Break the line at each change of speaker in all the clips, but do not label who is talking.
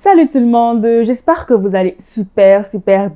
Salut tout le monde, j'espère que vous allez super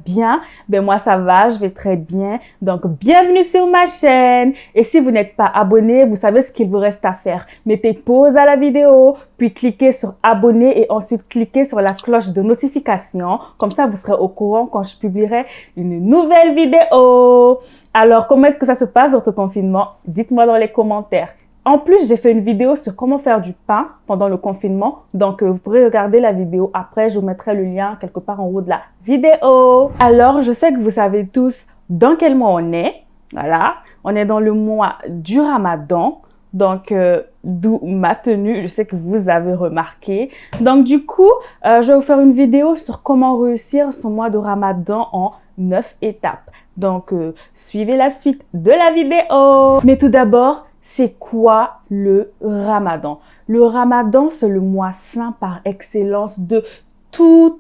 bien. Ben moi ça va, je vais très bien. Donc bienvenue sur ma chaîne. Et si vous n'êtes pas abonné, vous savez ce qu'il vous reste à faire. Mettez pause à la vidéo, puis cliquez sur abonner et ensuite cliquez sur la cloche de notification. Comme ça vous serez au courant quand je publierai une nouvelle vidéo. Alors comment est-ce que ça se passe votre confinement? Dites-moi dans les commentaires. En plus, j'ai fait une vidéo sur comment faire du pain pendant le confinement. Donc, vous pourrez regarder la vidéo après. Je vous mettrai le lien quelque part en haut de la vidéo. Alors, je sais que vous savez tous dans quel mois on est. Voilà. On est dans le mois du Ramadan. Donc, d'où ma tenue. Je sais que vous avez remarqué. Donc, du coup, je vais vous faire une vidéo sur comment réussir son mois de Ramadan en 9 étapes. Donc, suivez la suite de la vidéo. Mais tout d'abord, c'est quoi le Ramadan? Le Ramadan, c'est le mois saint par excellence de tous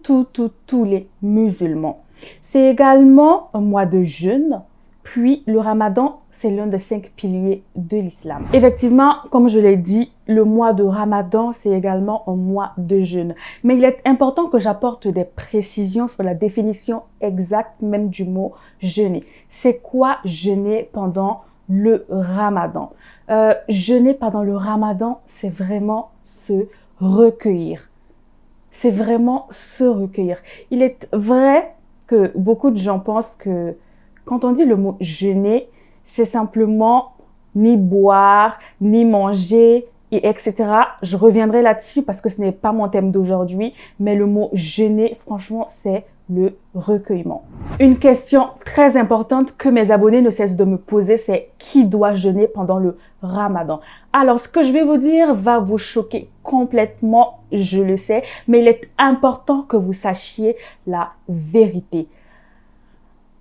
les musulmans. C'est également un mois de jeûne. Puis, le Ramadan, c'est l'un des 5 piliers de l'islam. Effectivement, comme je l'ai dit, le mois de Ramadan, c'est également un mois de jeûne. Mais il est important que j'apporte des précisions sur la définition exacte même du mot jeûner. C'est quoi jeûner pendant le Ramadan? Jeûner pendant le Ramadan, c'est vraiment se recueillir. C'est vraiment se recueillir. Il est vrai que beaucoup de gens pensent que quand on dit le mot jeûner, c'est simplement ni boire, ni manger, et etc. Je reviendrai là-dessus parce que ce n'est pas mon thème d'aujourd'hui, mais le mot jeûner, franchement, c'est le recueillement. Une question très importante que mes abonnés ne cessent de me poser, c'est qui doit jeûner pendant le Ramadan? Alors, ce que je vais vous dire va vous choquer complètement, je le sais, mais il est important que vous sachiez la vérité.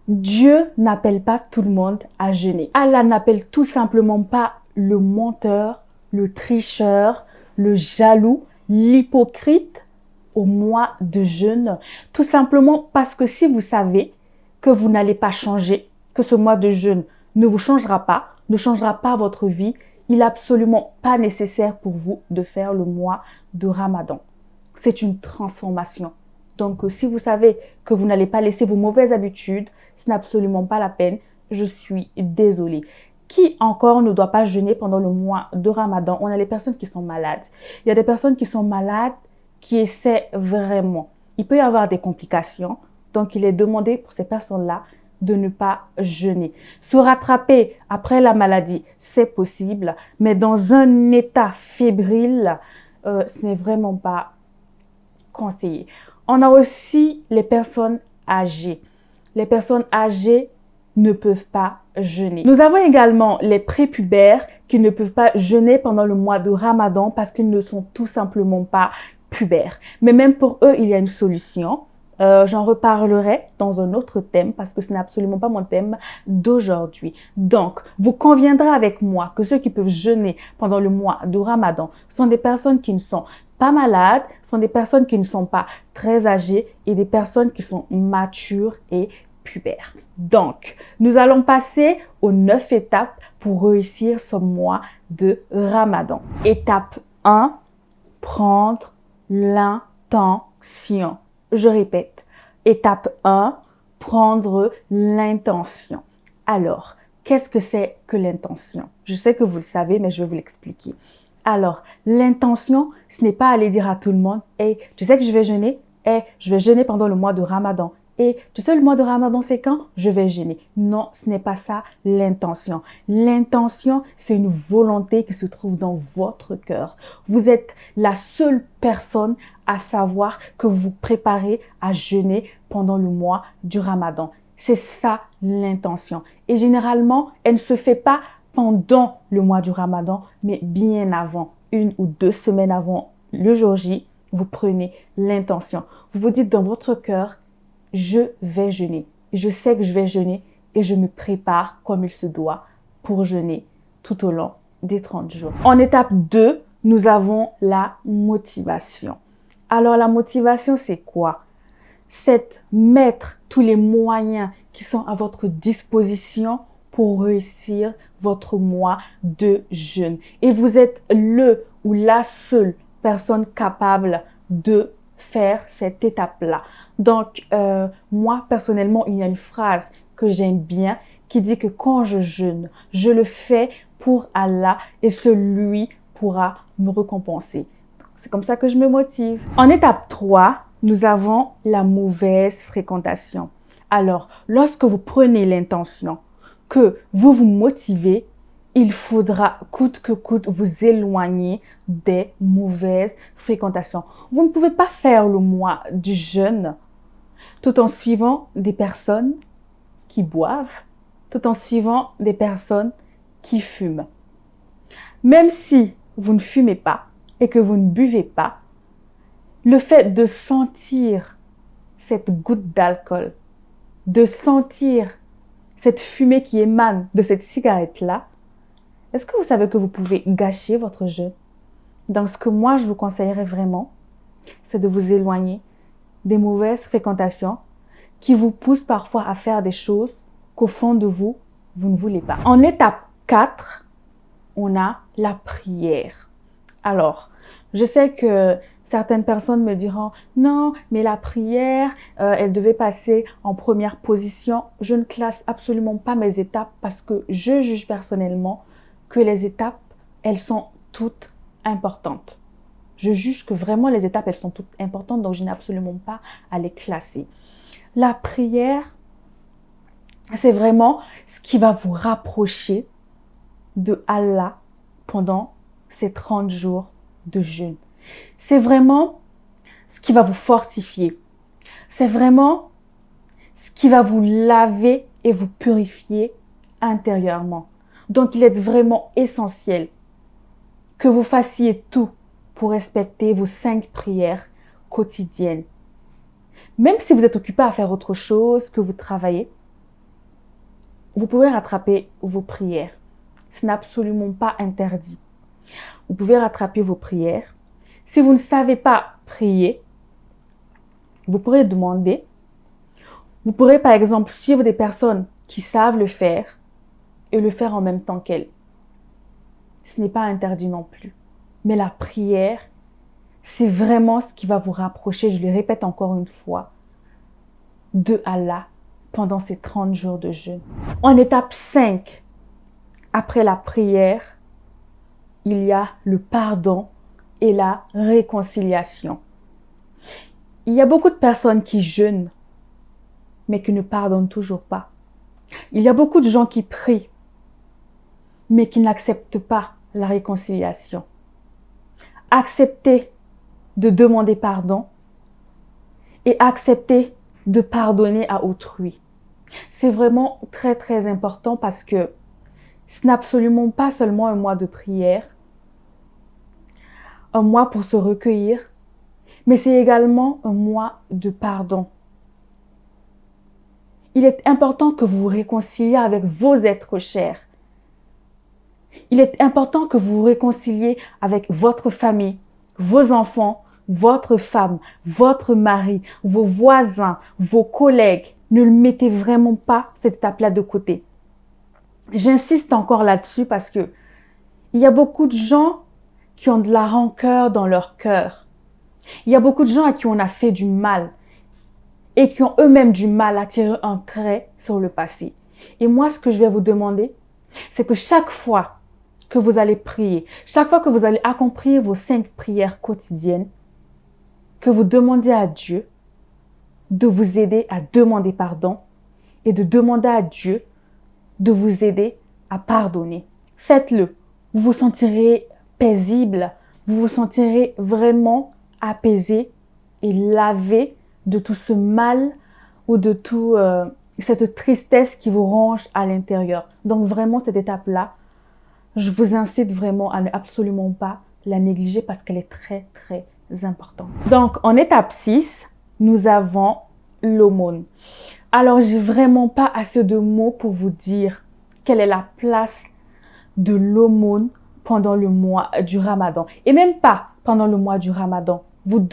Dieu n'appelle pas tout le monde à jeûner. Allah n'appelle tout simplement pas le menteur, le tricheur, le jaloux, l'hypocrite au mois de jeûne, tout simplement parce que si vous savez que vous n'allez pas changer, que ce mois de jeûne ne vous changera pas, ne changera pas votre vie, il n'est absolument pas nécessaire pour vous de faire le mois de Ramadan. C'est une transformation. Donc, si vous savez que vous n'allez pas laisser vos mauvaises habitudes, ce n'est absolument pas la peine. Je suis désolée. Qui encore ne doit pas jeûner pendant le mois de Ramadan? On a les personnes qui sont malades. Il y a des personnes qui sont malades qui essaient vraiment. Il peut y avoir des complications. Donc, il est demandé pour ces personnes-là de ne pas jeûner. Se rattraper après la maladie, c'est possible. Mais dans un état fébrile, ce n'est vraiment pas conseillé. On a aussi les personnes âgées. Les personnes âgées ne peuvent pas jeûner. Nous avons également les prépubères qui ne peuvent pas jeûner pendant le mois de Ramadan parce qu'ils ne sont tout simplement pas pubères. Mais même pour eux, il y a une solution. J'en reparlerai dans un autre thème parce que ce n'est absolument pas mon thème d'aujourd'hui. Donc, vous conviendrez avec moi que ceux qui peuvent jeûner pendant le mois de Ramadan sont des personnes qui ne sont pas malades, sont des personnes qui ne sont pas très âgées et des personnes qui sont matures et pubères. Donc, nous allons passer aux 9 étapes pour réussir ce mois de Ramadan. Étape 1, prendre l'intention. Je répète, étape 1, prendre l'intention. Alors, qu'est-ce que c'est que l'intention? Je sais que vous le savez, mais je vais vous l'expliquer. Alors, l'intention, ce n'est pas aller dire à tout le monde, « Hey, tu sais que je vais jeûner? Hey, je vais jeûner pendant le mois de Ramadan. Et tu sais, le mois de Ramadan, c'est quand? Je vais jeûner. » Non, ce n'est pas ça l'intention. L'intention, c'est une volonté qui se trouve dans votre cœur. Vous êtes la seule personne à savoir que vous vous préparez à jeûner pendant le mois du Ramadan. C'est ça l'intention. Et généralement, elle ne se fait pas pendant le mois du Ramadan, mais bien avant, 1 ou 2 semaines avant le jour J, vous prenez l'intention. Vous vous dites dans votre cœur, je vais jeûner. Je sais que je vais jeûner et je me prépare comme il se doit pour jeûner tout au long des 30 jours. En étape 2, nous avons la motivation. Alors la motivation, c'est quoi? C'est mettre tous les moyens qui sont à votre disposition pour réussir votre mois de jeûne. Et vous êtes le ou la seule personne capable de faire cette étape-là. Donc, moi, personnellement, il y a une phrase que j'aime bien qui dit que quand je jeûne, je le fais pour Allah et celui pourra me récompenser. C'est comme ça que je me motive. En étape 3, nous avons la mauvaise fréquentation. Alors, lorsque vous prenez l'intention que vous vous motivez, il faudra coûte que coûte vous éloigner des mauvaises fréquentations. Vous ne pouvez pas faire le mois du jeûne tout en suivant des personnes qui boivent, tout en suivant des personnes qui fument. Même si vous ne fumez pas et que vous ne buvez pas, le fait de sentir cette goutte d'alcool, de sentir cette fumée qui émane de cette cigarette-là, est-ce que vous savez que vous pouvez gâcher votre jeûne? Donc, ce que moi, je vous conseillerais vraiment, c'est de vous éloigner des mauvaises fréquentations qui vous poussent parfois à faire des choses qu'au fond de vous, vous ne voulez pas. En étape 4, on a la prière. Alors, je sais que certaines personnes me diront « Non, mais la prière, elle devait passer en première position. » Je ne classe absolument pas mes étapes parce que je juge personnellement que les étapes, elles sont toutes importantes. Je juge que vraiment les étapes, elles sont toutes importantes, donc je n'ai absolument pas à les classer. La prière, c'est vraiment ce qui va vous rapprocher de Allah pendant ces 30 jours de jeûne. C'est vraiment ce qui va vous fortifier. C'est vraiment ce qui va vous laver et vous purifier intérieurement. Donc, il est vraiment essentiel que vous fassiez tout pour respecter vos 5 prières quotidiennes. Même si vous êtes occupé à faire autre chose, que vous travaillez, vous pouvez rattraper vos prières. Ce n'est absolument pas interdit. Vous pouvez rattraper vos prières. Si vous ne savez pas prier, vous pourrez demander. Vous pourrez par exemple suivre des personnes qui savent le faire et le faire en même temps qu'elles. Ce n'est pas interdit non plus. Mais la prière, c'est vraiment ce qui va vous rapprocher, je le répète encore une fois, de Allah pendant ces 30 jours de jeûne. En étape 5, après la prière, il y a le pardon et la réconciliation. Il y a beaucoup de personnes qui jeûnent, mais qui ne pardonnent toujours pas. Il y a beaucoup de gens qui prient, mais qui n'acceptent pas la réconciliation. Accepter de demander pardon et accepter de pardonner à autrui. C'est vraiment très très important parce que ce n'est absolument pas seulement un mois de prière, un mois pour se recueillir, mais c'est également un mois de pardon. Il est important que vous vous réconciliez avec vos êtres chers. Il est important que vous vous réconciliez avec votre famille, vos enfants, votre femme, votre mari, vos voisins, vos collègues. Ne mettez vraiment pas cette étape-là de côté. J'insiste encore là-dessus parce que il y a beaucoup de gens qui ont de la rancœur dans leur cœur. Il y a beaucoup de gens à qui on a fait du mal et qui ont eux-mêmes du mal à tirer un trait sur le passé. Et moi, ce que je vais vous demander, c'est que chaque fois que vous allez prier, chaque fois que vous allez accomplir vos 5 prières quotidiennes, que vous demandiez à Dieu de vous aider à demander pardon et de demander à Dieu de vous aider à pardonner. Faites-le. Vous vous sentirez paisible, vous vous sentirez vraiment apaisé et lavé de tout ce mal ou de toute cette tristesse qui vous ronge à l'intérieur. Donc vraiment cette étape-là, je vous incite vraiment à ne absolument pas la négliger parce qu'elle est très très importante. Donc en étape 6, nous avons l'aumône. Alors j'ai vraiment pas assez de mots pour vous dire quelle est la place de l'aumône pendant le mois du Ramadan. Et même pas pendant le mois du Ramadan. Vous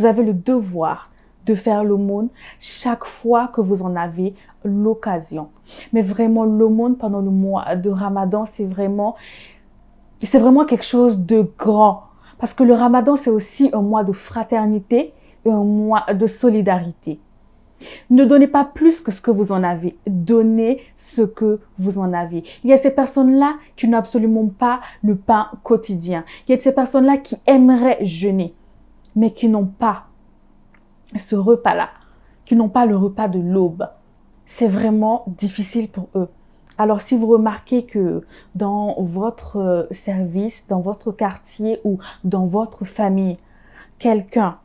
avez le devoir de faire l'aumône chaque fois que vous en avez l'occasion. Mais vraiment, l'aumône pendant le mois de Ramadan, c'est vraiment quelque chose de grand. Parce que le Ramadan, c'est aussi un mois de fraternité et un mois de solidarité. Ne donnez pas plus que ce que vous en avez. Donnez ce que vous en avez. Il y a ces personnes-là qui n'ont absolument pas le pain quotidien. Il y a ces personnes-là qui aimeraient jeûner, mais qui n'ont pas ce repas-là, qui n'ont pas le repas de l'aube. C'est vraiment difficile pour eux. Alors, si vous remarquez que dans votre service, dans votre quartier ou dans votre famille, quelqu'un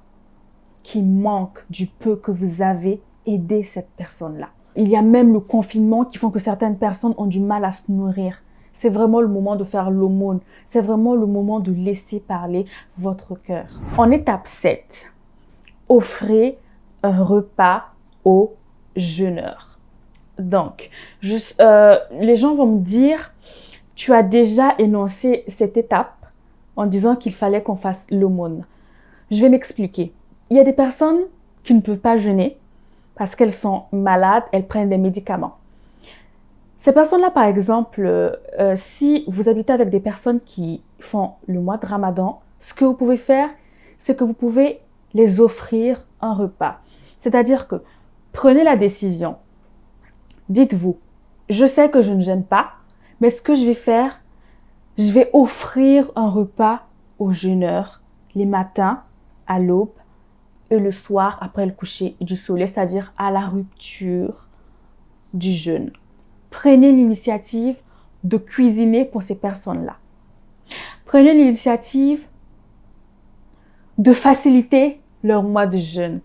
qui manque du peu que vous avez, aidez cette personne-là. Il y a même le confinement qui font que certaines personnes ont du mal à se nourrir. C'est vraiment le moment de faire l'aumône. C'est vraiment le moment de laisser parler votre cœur. En étape 7, offrez un repas aux jeûneurs. Donc, les gens vont me dire, tu as déjà énoncé cette étape en disant qu'il fallait qu'on fasse l'aumône. Je vais m'expliquer. Il y a des personnes qui ne peuvent pas jeûner parce qu'elles sont malades, elles prennent des médicaments. Ces personnes-là, par exemple, si vous habitez avec des personnes qui font le mois de Ramadan, ce que vous pouvez faire, c'est que vous pouvez les offrir un repas. C'est-à-dire que prenez la décision. Dites-vous, je sais que je ne jeûne pas, mais ce que je vais faire, je vais offrir un repas aux jeûneurs les matins, à l'aube, et le soir après le coucher du soleil, c'est-à-dire à la rupture du jeûne. Prenez l'initiative de cuisiner pour ces personnes-là. Prenez l'initiative de faciliter leur mois de jeûne.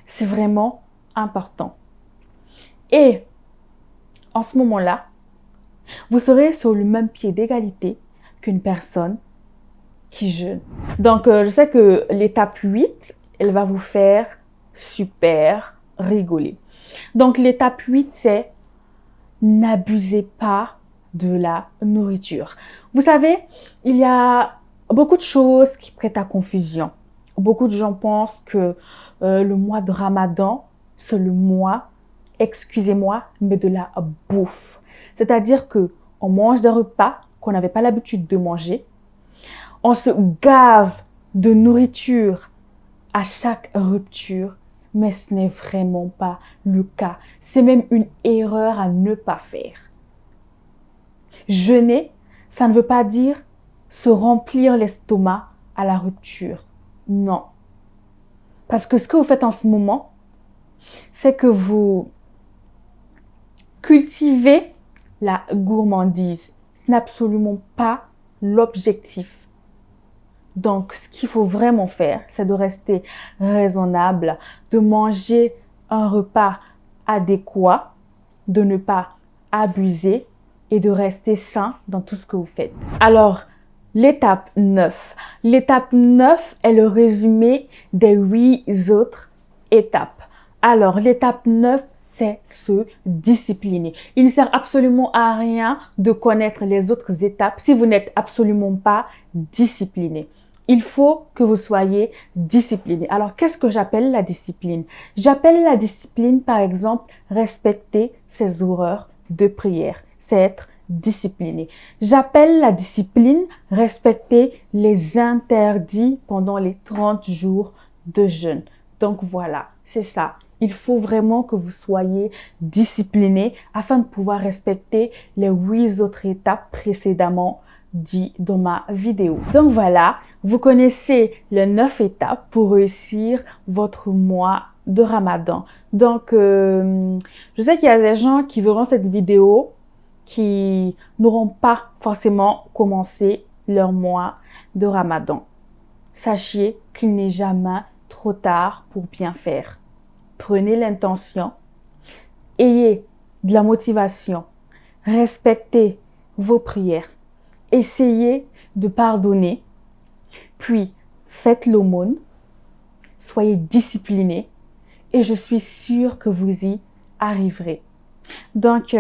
C'est vraiment important. Et en ce moment-là, vous serez sur le même pied d'égalité qu'une personne qui jeûne. Donc, je sais que l'étape 8, elle va vous faire super rigoler. Donc, l'étape 8, c'est n'abusez pas de la nourriture. Vous savez, il y a beaucoup de choses qui prêtent à confusion. Beaucoup de gens pensent que le mois de Ramadan, c'est le mois, excusez-moi, mais de la bouffe. C'est-à-dire qu'on mange des repas qu'on n'avait pas l'habitude de manger. On se gave de nourriture à chaque rupture, mais ce n'est vraiment pas le cas. C'est même une erreur à ne pas faire. Jeûner, ça ne veut pas dire se remplir l'estomac à la rupture. Non. Parce que ce que vous faites en ce moment, c'est que vous cultivez la gourmandise. Ce n'est absolument pas l'objectif. Donc, ce qu'il faut vraiment faire, c'est de rester raisonnable, de manger un repas adéquat, de ne pas abuser et de rester sain dans tout ce que vous faites. Alors, l'étape 9. L'étape 9 est le résumé des 8 autres étapes. Alors, l'étape 9, c'est se discipliner. Il ne sert absolument à rien de connaître les autres étapes si vous n'êtes absolument pas discipliné. Il faut que vous soyez discipliné. Alors, qu'est-ce que j'appelle la discipline? J'appelle la discipline, par exemple, respecter ses horaires de prière. C'est être discipliné. J'appelle la discipline respecter les interdits pendant les 30 jours de jeûne. Donc, voilà, c'est ça. Il faut vraiment que vous soyez discipliné afin de pouvoir respecter les 8 autres étapes précédemment dit dans ma vidéo. Donc voilà, vous connaissez les 9 étapes pour réussir votre mois de Ramadan. Donc, je sais qu'il y a des gens qui verront cette vidéo qui n'auront pas forcément commencé leur mois de Ramadan. Sachez qu'il n'est jamais trop tard pour bien faire. Prenez l'intention, ayez de la motivation, respectez vos prières. Essayez de pardonner, puis faites l'aumône, soyez disciplinés et je suis sûre que vous y arriverez. Donc,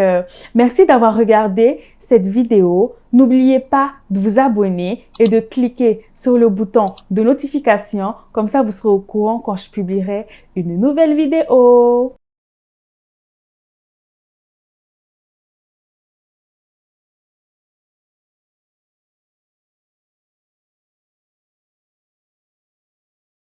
merci d'avoir regardé cette vidéo. N'oubliez pas de vous abonner et de cliquer sur le bouton de notification. Comme ça, vous serez au courant quand je publierai une nouvelle vidéo.